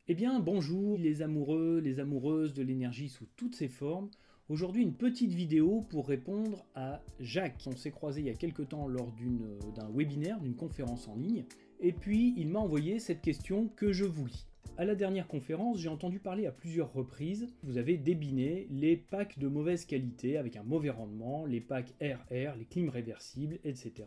Eh bien, bonjour les amoureux, les amoureuses de l'énergie sous toutes ses formes. Aujourd'hui, une petite vidéo pour répondre à Jacques. On s'est croisé il y a quelques temps lors d'un webinaire, d'une conférence en ligne, et puis il m'a envoyé cette question que je vous lis. À la dernière conférence, j'ai entendu parler à plusieurs reprises, vous avez débiné les packs de mauvaise qualité avec un mauvais rendement, les packs RR, les clims réversibles, etc.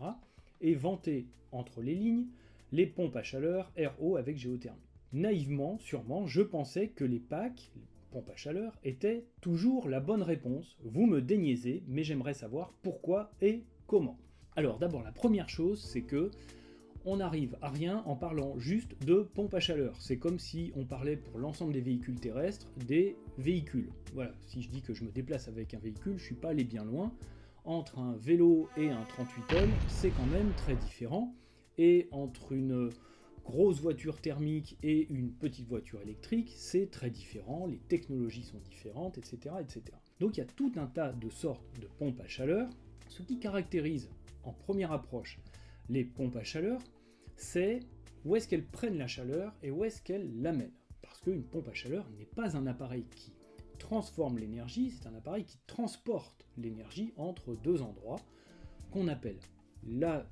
et vanté entre les lignes les pompes à chaleur RO avec géothermie. Naïvement, sûrement, je pensais que les packs, les pompes à chaleur, étaient toujours la bonne réponse. Vous me déniaisez, mais j'aimerais savoir pourquoi et comment. Alors d'abord, la première chose, c'est que on n'arrive à rien en parlant juste de pompes à chaleur. C'est comme si on parlait pour l'ensemble des véhicules terrestres des véhicules. Voilà, si je dis que je me déplace avec un véhicule, je ne suis pas allé bien loin. Entre un vélo et un 38 tonnes, c'est quand même très différent. Et entre une grosse voiture thermique et une petite voiture électrique, c'est très différent, les technologies sont différentes, etc., etc. Donc il y a tout un tas de sortes de pompes à chaleur. Ce qui caractérise en première approche les pompes à chaleur, c'est où est-ce qu'elles prennent la chaleur et où est-ce qu'elles l'amènent. Parce qu'une pompe à chaleur n'est pas un appareil qui transforme l'énergie, c'est un appareil qui transporte l'énergie entre deux endroits qu'on appelle la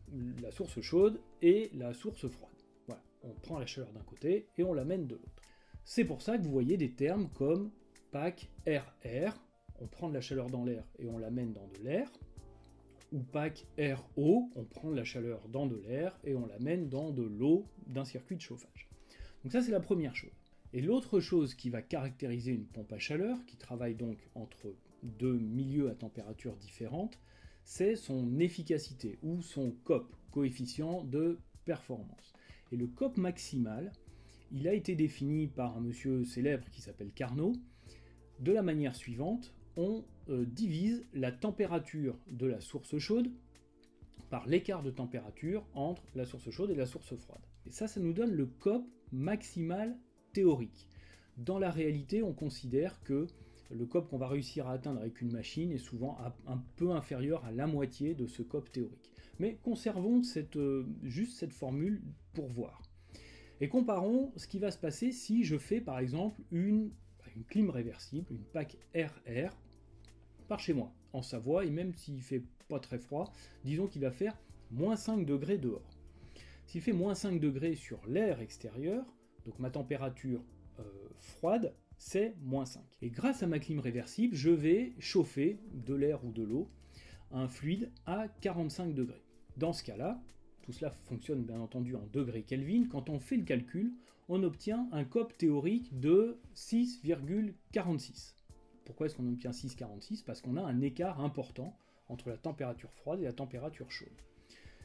source chaude et la source froide. Voilà, on prend la chaleur d'un côté et on l'amène de l'autre. C'est pour ça que vous voyez des termes comme pack RR, on prend de la chaleur dans l'air et on l'amène dans de l'air, ou pack RO, on prend de la chaleur dans de l'air et on l'amène dans de l'eau d'un circuit de chauffage. Donc ça c'est la première chose. Et l'autre chose qui va caractériser une pompe à chaleur, qui travaille donc entre deux milieux à température différente, c'est son efficacité, ou son COP, coefficient de performance. Et le COP maximal, il a été défini par un monsieur célèbre qui s'appelle Carnot, de la manière suivante: on divise la température de la source chaude par l'écart de température entre la source chaude et la source froide. Et ça nous donne le COP maximal théorique. Dans la réalité, on considère que le COP qu'on va réussir à atteindre avec une machine est souvent un peu inférieur à la moitié de ce COP théorique. Mais conservons juste cette formule pour voir. Et comparons ce qui va se passer si je fais par exemple une clim réversible, une PAC RR, par chez moi, en Savoie, et même s'il fait pas très froid, disons qu'il va faire moins 5 degrés dehors. S'il fait moins 5 degrés sur l'air extérieur, donc ma température froide, c'est moins 5. Et grâce à ma clim réversible, je vais chauffer de l'air ou de l'eau, un fluide à 45 degrés. Dans ce cas-là, tout cela fonctionne bien entendu en degrés Kelvin, quand on fait le calcul, on obtient un COP théorique de 6,46. Pourquoi est-ce qu'on obtient 6,46? Parce qu'on a un écart important entre la température froide et la température chaude.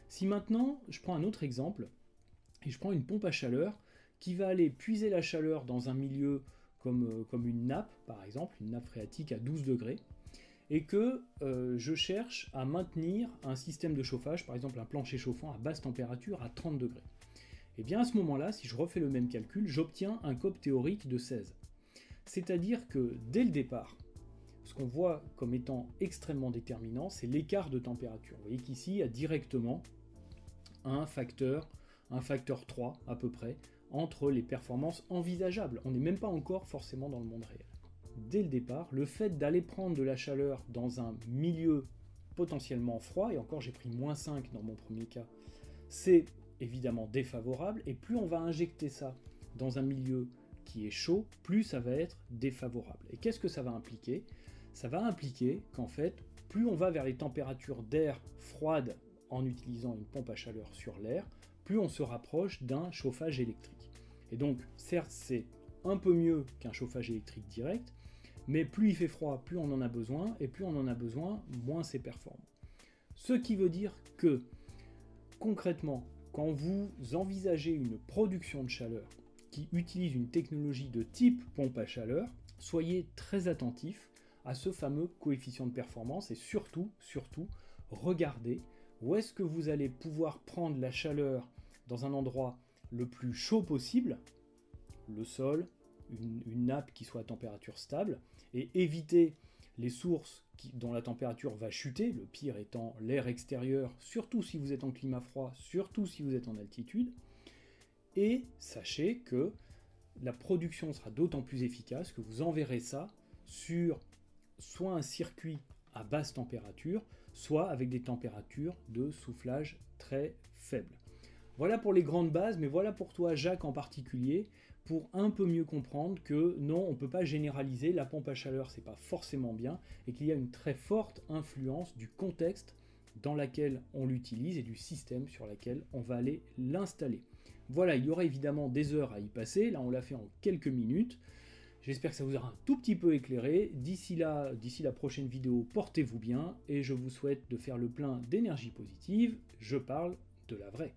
Si maintenant, je prends un autre exemple, et je prends une pompe à chaleur qui va aller puiser la chaleur dans un milieu comme une nappe, par exemple, une nappe phréatique à 12 degrés, et que je cherche à maintenir un système de chauffage, par exemple un plancher chauffant à basse température à 30 degrés. Et bien à ce moment-là, si je refais le même calcul, j'obtiens un COP théorique de 16. C'est-à-dire que dès le départ, ce qu'on voit comme étant extrêmement déterminant, c'est l'écart de température. Vous voyez qu'ici, il y a directement un facteur 3 à peu près, entre les performances envisageables. On n'est même pas encore forcément dans le monde réel. Dès le départ, le fait d'aller prendre de la chaleur dans un milieu potentiellement froid, et encore j'ai pris moins 5 dans mon premier cas, c'est évidemment défavorable, et plus on va injecter ça dans un milieu qui est chaud, plus ça va être défavorable. Et qu'est-ce que ça va impliquer? Ça va impliquer qu'en fait, plus on va vers les températures d'air froides en utilisant une pompe à chaleur sur l'air, plus on se rapproche d'un chauffage électrique. Et donc, certes, c'est un peu mieux qu'un chauffage électrique direct, mais plus il fait froid, plus on en a besoin, et plus on en a besoin, moins c'est performant. Ce qui veut dire que, concrètement, quand vous envisagez une production de chaleur qui utilise une technologie de type pompe à chaleur, soyez très attentifs à ce fameux coefficient de performance, et surtout, regardez où est-ce que vous allez pouvoir prendre la chaleur dans un endroit le plus chaud possible, le sol, une nappe qui soit à température stable, et éviter les sources dont la température va chuter, le pire étant l'air extérieur, surtout si vous êtes en climat froid, surtout si vous êtes en altitude. Et sachez que la production sera d'autant plus efficace que vous enverrez ça sur soit un circuit à basse température, soit avec des températures de soufflage très faibles. Voilà pour les grandes bases, mais voilà pour toi, Jacques, en particulier, pour un peu mieux comprendre que non, on ne peut pas généraliser, la pompe à chaleur, c'est pas forcément bien, et qu'il y a une très forte influence du contexte dans lequel on l'utilise et du système sur lequel on va aller l'installer. Voilà, il y aura évidemment des heures à y passer, là on l'a fait en quelques minutes. J'espère que ça vous aura un tout petit peu éclairé. D'ici la prochaine vidéo, portez-vous bien et je vous souhaite de faire le plein d'énergie positive. Je parle de la vraie.